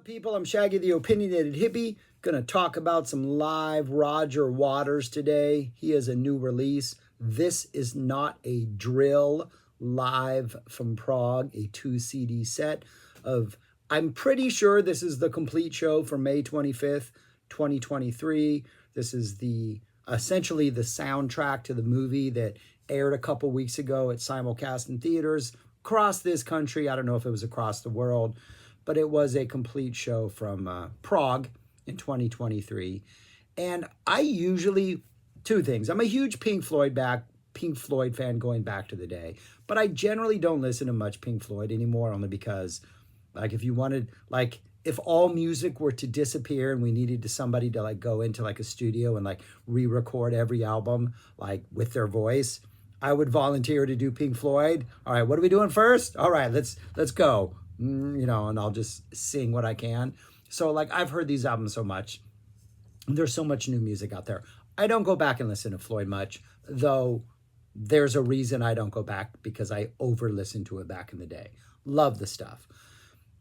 people? I'm Shaggy the Opinionated Hippie. Gonna talk about some live Roger Waters today. He has a new release. This is not a drill, live from Prague, a 2 CD set of, I'm pretty sure this is the complete show from May 25th, 2023. This is essentially the soundtrack to the movie that aired a couple weeks ago at simulcast in theaters across this country. I don't know if it was across the world, but it was a complete show from Prague in 2023. And I usually, two things. I'm a huge Pink Floyd fan going back to the day, but I generally don't listen to much Pink Floyd anymore, only because, like, if all music were to disappear and we needed somebody to go into a studio and re-record every album with their voice, I would volunteer to do Pink Floyd. All right, what are we doing first? All right, let's go. And I'll just sing what I can. So I've heard these albums so much. There's so much new music out there. I don't go back and listen to Floyd much, though there's a reason I don't go back, because I over-listened to it back in the day. Love the stuff.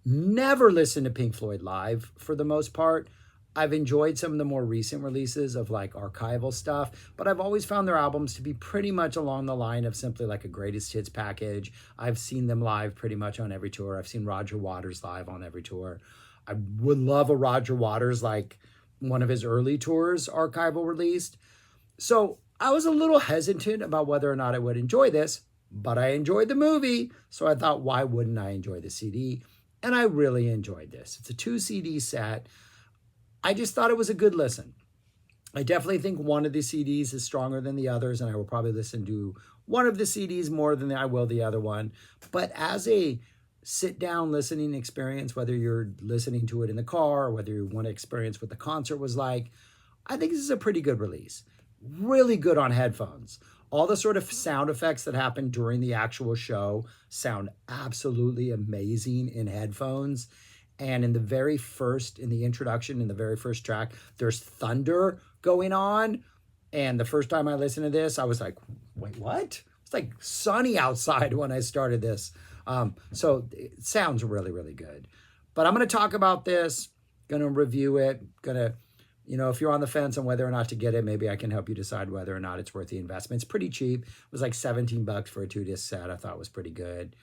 Never listened to Pink Floyd live for the most part. I've enjoyed some of the more recent releases of archival stuff, but I've always found their albums to be pretty much along the line of simply a greatest hits package. I've seen them live pretty much on every tour. I've seen Roger Waters live on every tour. I would love a Roger Waters, one of his early tours, archival released. So I was a little hesitant about whether or not I would enjoy this, but I enjoyed the movie. So I thought, why wouldn't I enjoy the CD? And I really enjoyed this. It's a 2 CD set. I just thought it was a good listen. I definitely think one of the CDs is stronger than the others, and I will probably listen to one of the CDs more than I will the other one. But as a sit-down listening experience, whether you're listening to it in the car or whether you want to experience what the concert was like, I think this is a pretty good release. Really good on headphones. All the sort of sound effects that happen during the actual show sound absolutely amazing in headphones. And in the introduction, in the very first track, there's thunder going on. And the first time I listened to this, I was like, wait, what? It's sunny outside when I started this. So it sounds really, really good. But I'm going to talk about this, going to review it, if you're on the fence on whether or not to get it, maybe I can help you decide whether or not it's worth the investment. It's pretty cheap. It was $17 for a 2-disc set. I thought it was pretty good.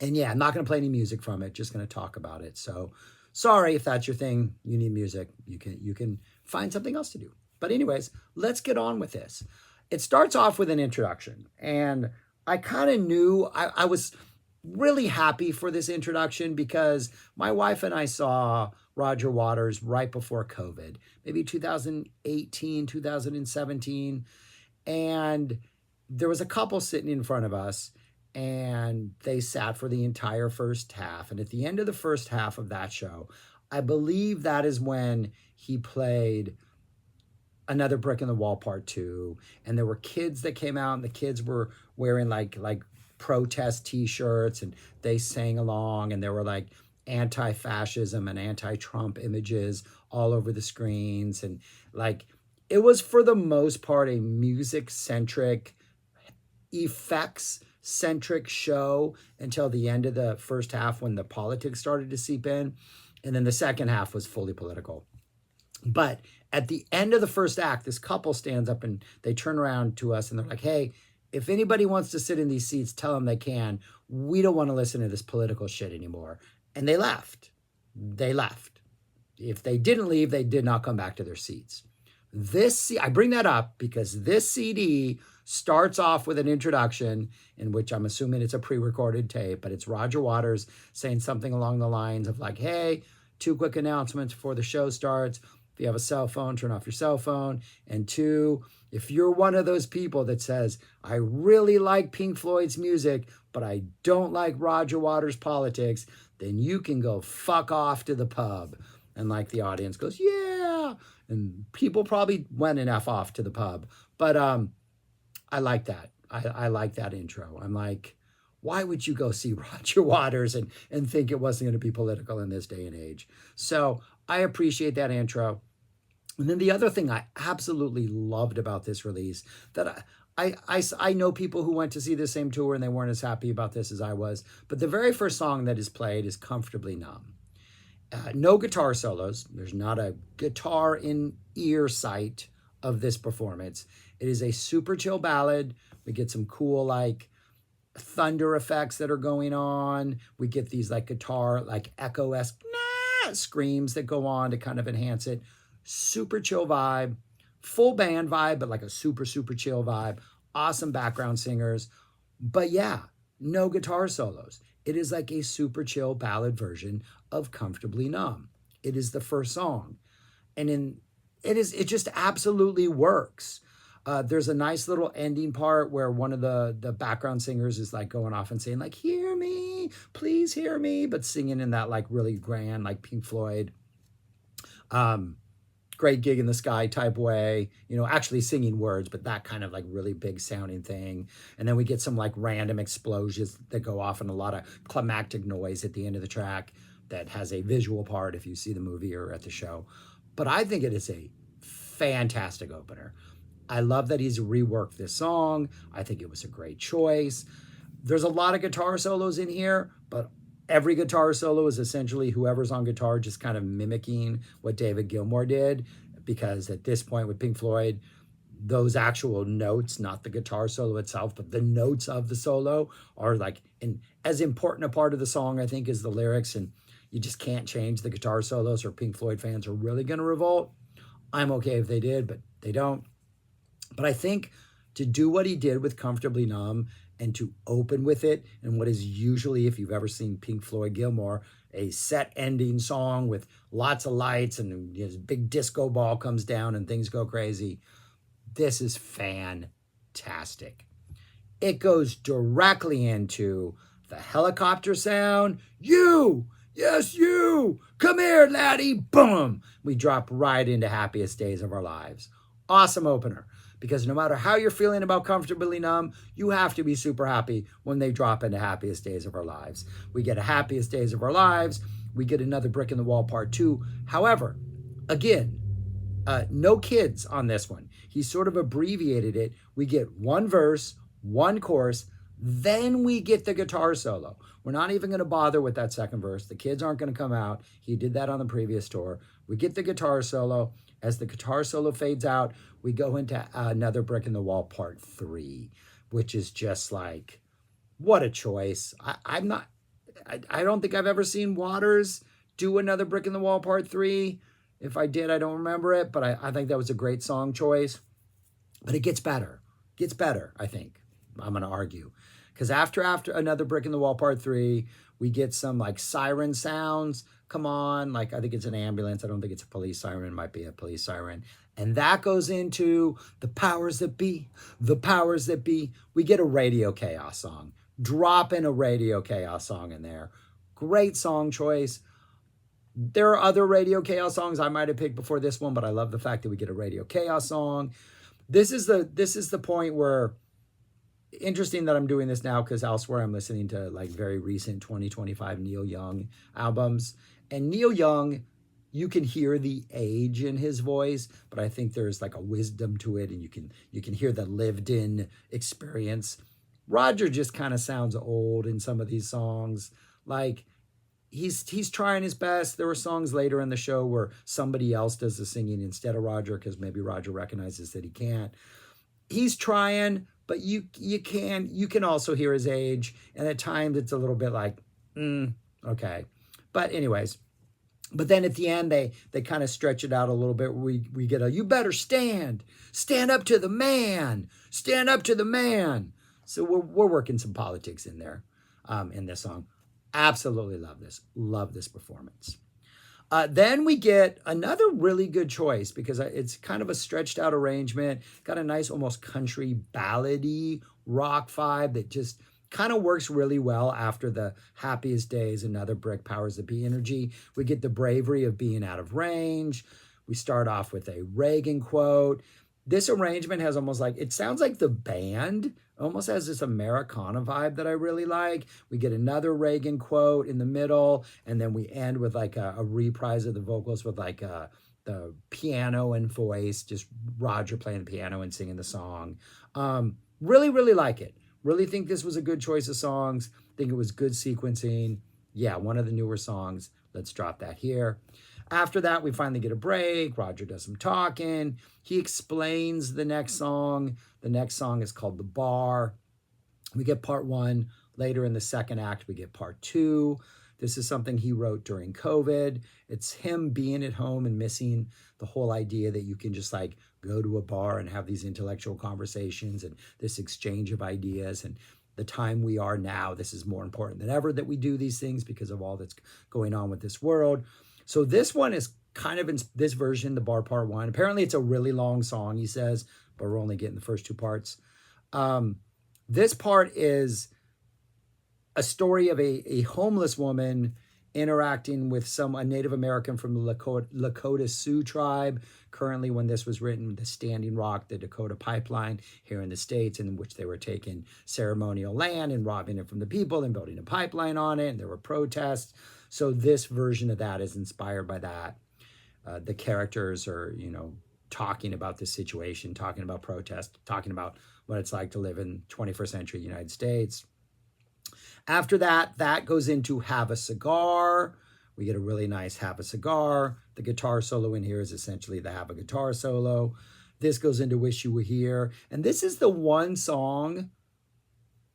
And yeah, I'm not going to play any music from it, just going to talk about it. So sorry if that's your thing, you need music, you can find something else to do. But anyways, let's get on with this. It starts off with an introduction, and I kind of knew I was really happy for this introduction because my wife and I saw Roger Waters right before COVID, maybe 2018, 2017. And there was a couple sitting in front of us, and they sat for the entire first half. And at the end of the first half of that show, I believe that is when he played Another Brick in the Wall Part 2. And there were kids that came out, and the kids were wearing like protest t-shirts, and they sang along, and there were anti-fascism and anti-Trump images all over the screens. And it was for the most part a music-centric, effects-centric show until the end of the first half, when the politics started to seep in. And then the second half was fully political. But at the end of the first act, this couple stands up and they turn around to us and they're like, hey, if anybody wants to sit in these seats, tell them they can. We don't want to listen to this political shit anymore. And they left. If they didn't leave, they did not come back to their seats. I bring that up because this CD starts off with an introduction in which I'm assuming it's a pre-recorded tape, but it's Roger Waters saying something along the lines of hey, 2 quick announcements before the show starts. If you have a cell phone, turn off your cell phone. And 2, if you're one of those people that says, I really like Pink Floyd's music, but I don't like Roger Waters' politics, then you can go fuck off to the pub. And the audience goes, yeah. And people probably went and F off to the pub. But I like that. I like that intro. I'm like, why would you go see Roger Waters and think it wasn't going to be political in this day and age? So I appreciate that intro. And then the other thing I absolutely loved about this release, that I know people who went to see the same tour and they weren't as happy about this as I was, but the very first song that is played is Comfortably Numb. No guitar solos. There's not a guitar in ear sight of this performance. It is a super chill ballad. We get some cool like thunder effects that are going on. We get these like guitar like echo-esque screams that go on to kind of enhance it. Super chill vibe, full band vibe, but like a super super chill vibe. Awesome background singers, but yeah, no guitar solos. It is like a super chill ballad version of Comfortably Numb. It is the first song. And it just absolutely works. There's a nice little ending part where one of the background singers is like going off and saying like, hear me, please hear me, but singing in that like really grand, like Pink Floyd, great gig in the sky type way, actually singing words, but that kind of like really big sounding thing. And then we get some like random explosions that go off and a lot of climactic noise at the end of the track that has a visual part if you see the movie or at the show. But I think it is a fantastic opener. I love that he's reworked this song. I think it was a great choice. There's a lot of guitar solos in here, but every guitar solo is essentially whoever's on guitar just kind of mimicking what David Gilmour did, because at this point with Pink Floyd, those actual notes, not the guitar solo itself, but the notes of the solo are like as important a part of the song, I think, is the lyrics. And you just can't change the guitar solos or Pink Floyd fans are really going to revolt. I'm okay if they did, but they don't. But I think to do what he did with Comfortably Numb and to open with it and what is usually, if you've ever seen Pink Floyd Gilmour, a set ending song with lots of lights and this big disco ball comes down and things go crazy. This is fantastic. It goes directly into the helicopter sound. You, yes, you, come here, laddie, boom. We drop right into Happiest Days of Our Lives. Awesome opener. Because no matter how you're feeling about Comfortably Numb, you have to be super happy when they drop into Happiest Days of Our Lives. We get a Happiest Days of Our Lives. We get another Brick in the Wall Part 2. However, again, no kids on this one. He sort of abbreviated it. We get one verse, one chorus, then we get the guitar solo. We're not even going to bother with that second verse. The kids aren't going to come out. He did that on the previous tour. We get the guitar solo. As the guitar solo fades out, we go into another Brick in the Wall Part 3, which is just like, what a choice. I don't think I've ever seen Waters do another Brick in the Wall Part 3. If I did, I don't remember it, but I think that was a great song choice. But it gets better. Gets better, I think. I'm going to argue. Because after another Brick in the Wall Part 3, we get some like siren sounds. Come on, like I think it's an ambulance. I don't think it's a police siren. It might be a police siren. And that goes into the powers that be, the powers that be. We get a Radio K.A.O.S song. Drop in a Radio K.A.O.S song in there. Great song choice. There are other Radio K.A.O.S songs I might have picked before this one, but I love the fact that we get a Radio K.A.O.S song. This is the point where, interesting that I'm doing this now, because elsewhere I'm listening to like very recent 2025 Neil Young albums. And Neil Young, you can hear the age in his voice, but I think there's like a wisdom to it, and you can hear the lived in experience. Roger just kind of sounds old in some of these songs. Like he's trying his best. There were songs later in the show where somebody else does the singing instead of Roger, because maybe Roger recognizes that he can't. He's trying, but you can also hear his age, and at times it's a little bit like, okay. But anyways, but then at the end they kind of stretch it out a little bit. We get a, you better stand up to the man, stand up to the man. So we're working some politics in there, in this song. Absolutely love this performance. Then we get another really good choice, because it's kind of a stretched out arrangement, got a nice almost country ballady rock vibe that just kind of works really well after the Happiest Days, Another Brick, Powers That Be energy. We get the bravery of being out of range. We start off with a Reagan quote. This arrangement has almost like, it sounds like the band almost has this Americana vibe that I really like. We get another Reagan quote in the middle, and then we end with like a reprise of the vocals with like the piano and voice, just Roger playing the piano and singing the song. Really like it. Really think this was a good choice of songs. Think it was good sequencing. Yeah, one of the newer songs. Let's drop that here. After that, we finally get a break. Roger does some talking. He explains the next song. The next song is called The Bar. We get part one. Later in the second act, we get part two. This is something he wrote during COVID. It's him being at home and missing the whole idea that you can just like go to a bar and have these intellectual conversations and this exchange of ideas. And the time we are now, this is more important than ever that we do these things because of all that's going on with this world. So this one is kind of in this version, the bar part one. Apparently it's a really long song, he says, but we're only getting the first two parts. This part is a story of a homeless woman interacting with a Native American from the Lakota Sioux tribe. Currently, when this was written, the Standing Rock, the Dakota Pipeline here in the States, in which they were taking ceremonial land and robbing it from the people and building a pipeline on it, and there were protests. So this version of that is inspired by that. The characters are, talking about this situation, talking about protest, talking about what it's like to live in 21st century United States. After that, that goes into Have a Cigar. We get a really nice Have a Cigar. The guitar solo in here is essentially the Have a Guitar solo. This goes into Wish You Were Here. And this is the one song,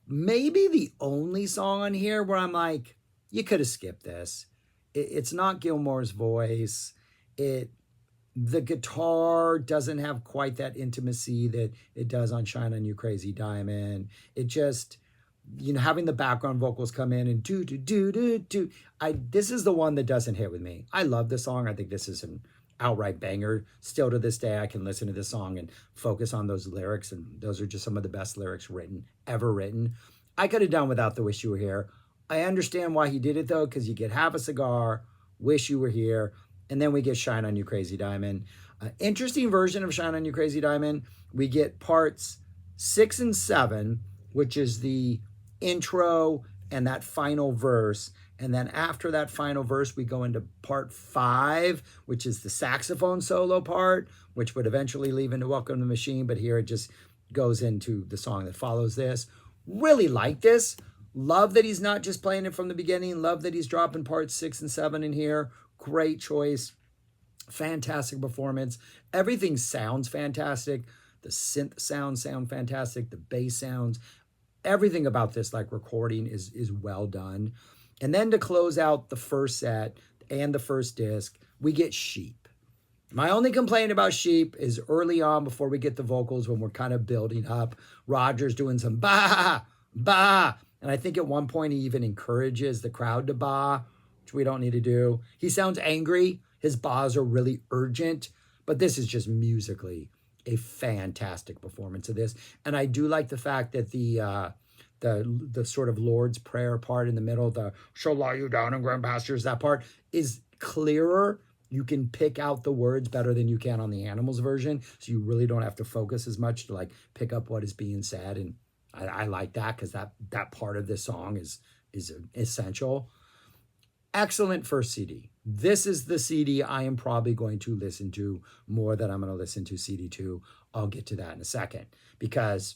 maybe the only song on here where I'm like, you could have skipped this. It's not Gilmore's voice. The guitar doesn't have quite that intimacy that it does on Shine On You Crazy Diamond. It just, having the background vocals come in and do. This is the one that doesn't hit with me. I love the song. I think this is an outright banger. Still to this day, I can listen to this song and focus on those lyrics. And those are just some of the best lyrics ever written. I could have done without the Wish You Were Here. I understand why he did it though, because you get Have a Cigar, Wish You Were Here, and then we get Shine On You Crazy Diamond. Interesting version of Shine On You Crazy Diamond. We get parts 6 and 7, which is the intro and that final verse. And then after that final verse, we go into part 5, which is the saxophone solo part, which would eventually lead into Welcome to the Machine. But here it just goes into the song that follows this. Really like this. Love that he's not just playing it from the beginning. Love that he's dropping parts 6 and 7 in here. Great choice. Fantastic performance. Everything sounds fantastic. The synth sounds sound fantastic. The bass sounds. Everything about this recording is well done. And then to close out the first set and the first disc, we get Sheep. My only complaint about Sheep is early on before we get the vocals, when we're kind of building up, Roger's doing some bah, bah. And I think at one point he even encourages the crowd to bah, which we don't need to do. He sounds angry. His bahs are really urgent, but this is just musically a fantastic performance of this. And I do like the fact that the sort of Lord's Prayer part in the middle, the shall lie you down in green pastures, that part is clearer. You can pick out the words better than you can on the Animals version. So you really don't have to focus as much to pick up what is being said. And I like that, because that part of this song is essential. Excellent first CD. This is the CD I am probably going to listen to more than I'm going to listen to CD 2. I'll get to that in a second, because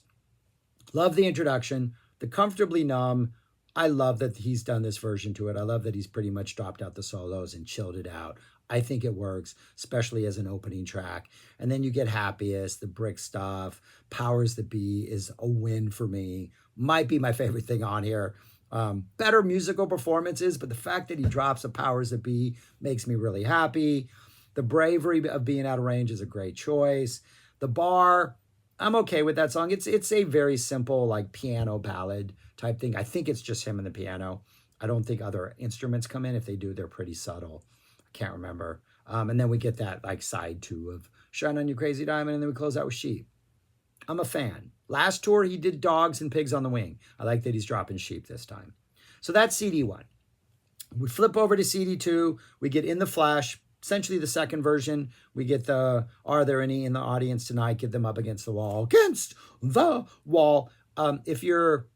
love the introduction, the Comfortably Numb. I love that he's done this version to it. I love that he's pretty much dropped out the solos and chilled it out. I think it works, especially as an opening track. And then you get Happiest, the brick stuff. Powers That Be is a win for me. Might be my favorite thing on here. Better musical performances, but the fact that he drops a Powers That Be makes me really happy. The Bravery of Being Out of Range is a great choice. The Bar, I'm okay with that song. It's a very simple piano ballad type thing. I think it's just him and the piano. I don't think other instruments come in. If they do, they're pretty subtle. I can't remember. And then we get that side 2 of Shine On You Crazy Diamond, and then we close out with Sheep. I'm a fan. Last tour, he did Dogs and Pigs on the Wing. I like that he's dropping Sheep this time. So that's CD 1. We flip over to CD 2. We get In the Flash, essentially the second version. We get the Are There Any in the Audience Tonight? Get Them Up Against the Wall. Against the Wall. If you're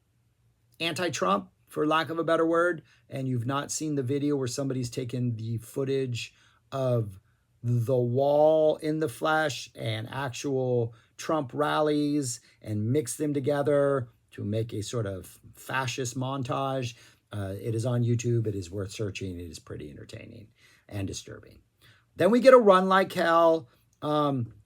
anti-Trump, for lack of a better word, and you've not seen the video where somebody's taken the footage of the wall in the flesh and actual Trump rallies and mix them together to make a sort of fascist montage, It is on YouTube. It is worth searching. It is pretty entertaining and disturbing. Then we get a Run Like Hell.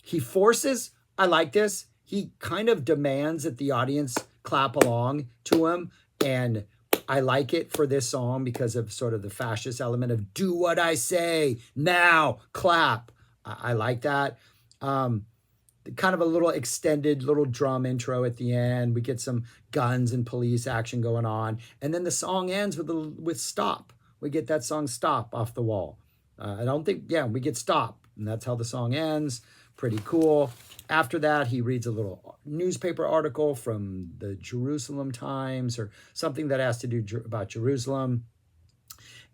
He forces, I like this, he kind of demands that the audience clap along to him. And I like it for this song because of sort of the fascist element of do what I say, now, clap. I like that. Kind of a little extended little drum intro at the end. We get some guns and police action going on. And then the song ends with Stop. We get that song Stop off the wall. We get Stop. And that's how the song ends. Pretty cool. After that, he reads a little newspaper article from the Jerusalem Times or something that has to do about Jerusalem.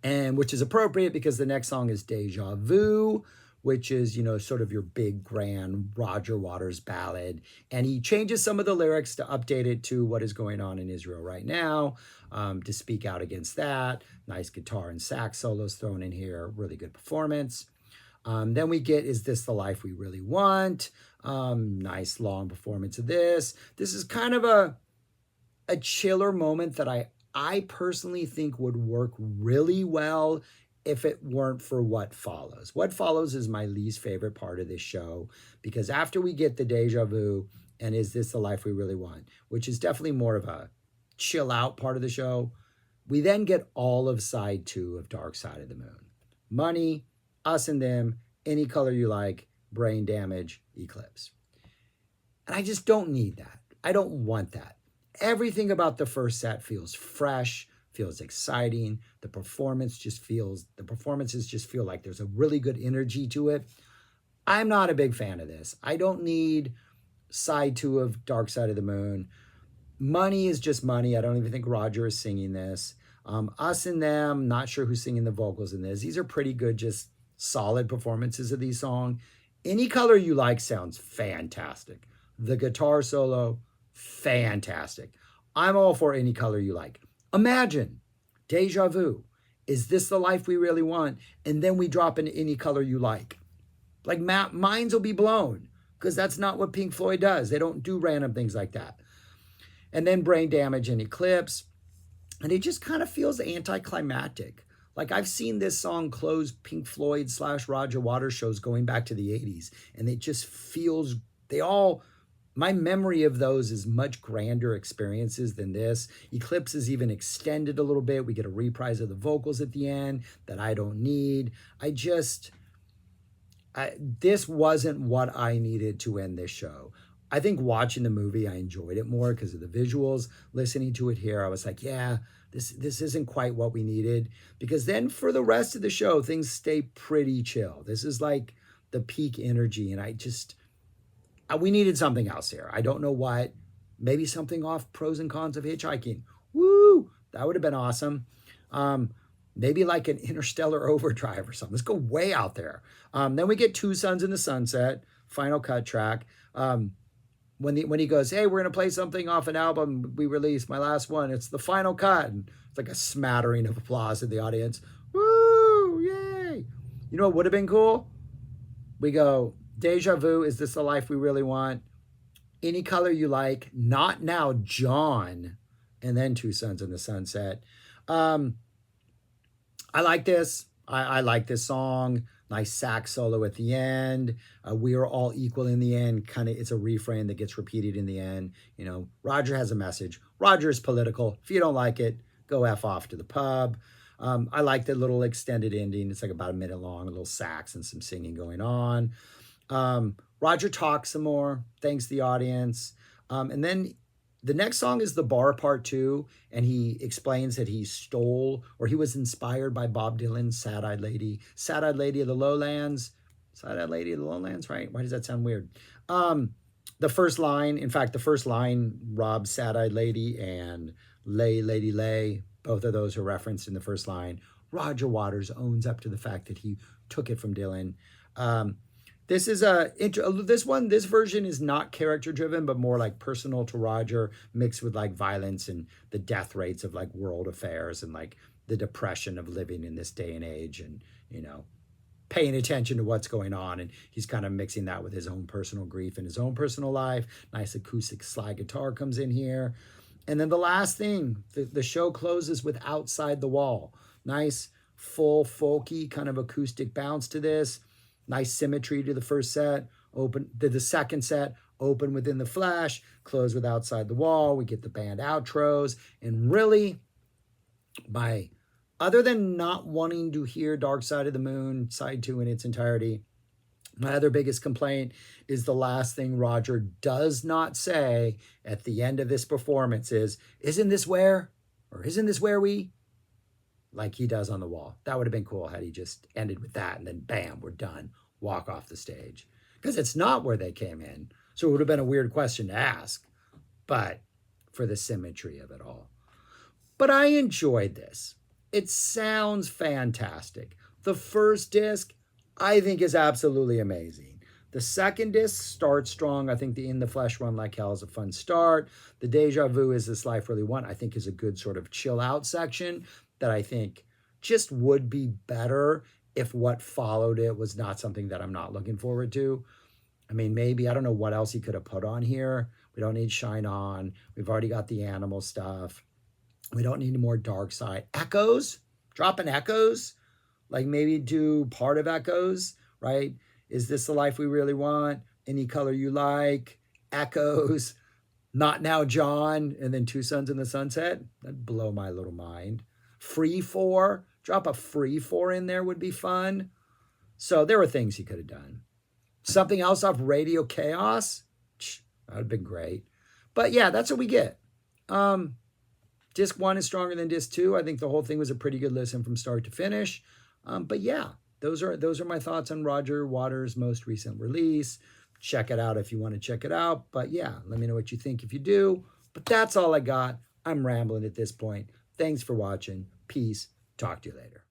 And which is appropriate because the next song is Deja Vu, which is, sort of your big, grand Roger Waters ballad. And he changes some of the lyrics to update it to what is going on in Israel right now, to speak out against that. Nice guitar and sax solos thrown in here. Really good performance. Then we get Is This the Life We Really Want? Nice long performance of this. This is kind of a chiller moment that I personally think would work really well if it weren't for What Follows. What Follows is my least favorite part of this show because after we get the Deja Vu and Is This the Life We Really Want, which is definitely more of a chill out part of the show, we then get all of side 2 of Dark Side of the Moon. Money, Us and Them, Any Color You Like, Brain Damage, Eclipse. And I just don't need that. I don't want that. Everything about the first set feels fresh, feels exciting. The performances just feel like there's a really good energy to it. I'm not a big fan of this. I don't need side 2 of Dark Side of the Moon. Money is just money. I don't even think Roger is singing this. Us and Them, not sure who's singing the vocals in this. These are pretty good, just solid performances of these songs. Any Color You Like sounds fantastic. The guitar solo, fantastic. I'm all for Any Color You Like. Imagine, Deja Vu, Is This the Life We Really Want? And then we drop into Any Color You Like. Like, minds will be blown because that's not what Pink Floyd does. They don't do random things like that. And then Brain Damage and Eclipse. And it just kind of feels anticlimactic. Like, I've seen this song close Pink Floyd / Roger Waters shows going back to the 80s. And it just feels, my memory of those is much grander experiences than this. Eclipse is even extended a little bit. We get a reprise of the vocals at the end that I don't need. This wasn't what I needed to end this show. I think watching the movie, I enjoyed it more because of the visuals. Listening to it here, I was like, yeah, this isn't quite what we needed. Because then for the rest of the show, things stay pretty chill. This is like the peak energy. And we needed something else here. I don't know what. Maybe something off Pros and Cons of Hitchhiking. Woo! That would have been awesome. Maybe like an Interstellar Overdrive or something. Let's go way out there. Then we get Two Suns in the Sunset, final cut track. When he goes, hey, we're going to play something off an album we released, my last one. It's the final cut. And it's like a smattering of applause in the audience. Woo! Yay! You know what would have been cool? We go, Deja Vu, Is This the Life We Really Want? Any Color You Like, Not Now, John, and then Two Suns in the Sunset. I like this. I like this song. Nice sax solo at the end. We are all equal in the end. Kind of, it's a refrain that gets repeated in the end. Roger has a message. Roger is political. If you don't like it, go F off to the pub. I like the little extended ending. It's like about a minute long, a little sax and some singing going on. Roger talks some more, thanks the audience. And then the next song is The Bar Part 2, and he explains that he was inspired by Bob Dylan's Sad-Eyed Lady of the Lowlands. Sad-Eyed Lady of the Lowlands, right? Why does that sound weird? The first line robs Sad-Eyed Lady and Lay, Lady, Lay. Both of those are referenced in the first line. Roger Waters owns up to the fact that he took it from Dylan. This version is not character driven, but more like personal to Roger, mixed with like violence and the death rates of like world affairs and like the depression of living in this day and age and, paying attention to what's going on. And he's kind of mixing that with his own personal grief and his own personal life. Nice acoustic slide guitar comes in here. And then the last thing, the show closes with Outside the Wall. Nice, full, folky kind of acoustic bounce to this. Nice symmetry to the first set. Open to the second set, open within the flash, close with Outside the Wall. We get the band outros. And really, other than not wanting to hear Dark Side of the Moon, side 2 in its entirety, my other biggest complaint is the last thing Roger does not say at the end of this performance is, isn't this where? Or isn't this where we? Like he does on The Wall. That would have been cool had he just ended with that and then bam, we're done. Walk off the stage. Because it's not where they came in. So it would have been a weird question to ask. But for the symmetry of it all. But I enjoyed this. It sounds fantastic. The first disc, I think, is absolutely amazing. The second disc starts strong. I think the In the Flesh Run Like Hell is a fun start. The Deja Vu Is This Life Really Want, I think, is a good sort of chill out section that I think just would be better if what followed it was not something that I'm not looking forward to. I mean, maybe, I don't know what else he could have put on here. We don't need Shine On. We've already got the Animal stuff. We don't need any more Dark Side. Echoes, dropping Echoes, like maybe do part of Echoes, right? Is This the Life We Really Want? Any Color You Like? Echoes, Not Now John, and then Two Suns in the Sunset. That'd blow my little mind. Free 4, drop a Free 4 in there would be fun. So there were things he could have done. Something else off Radio K.A.O.S. That would have been great. But yeah, that's what we get. Disc 1 is stronger than Disc 2. I think the whole thing was a pretty good listen from start to finish. But yeah, those are my thoughts on Roger Waters' most recent release. Check it out if you want to check it out. But yeah, let me know what you think if you do. But that's all I got. I'm rambling at this point. Thanks for watching. Peace. Talk to you later.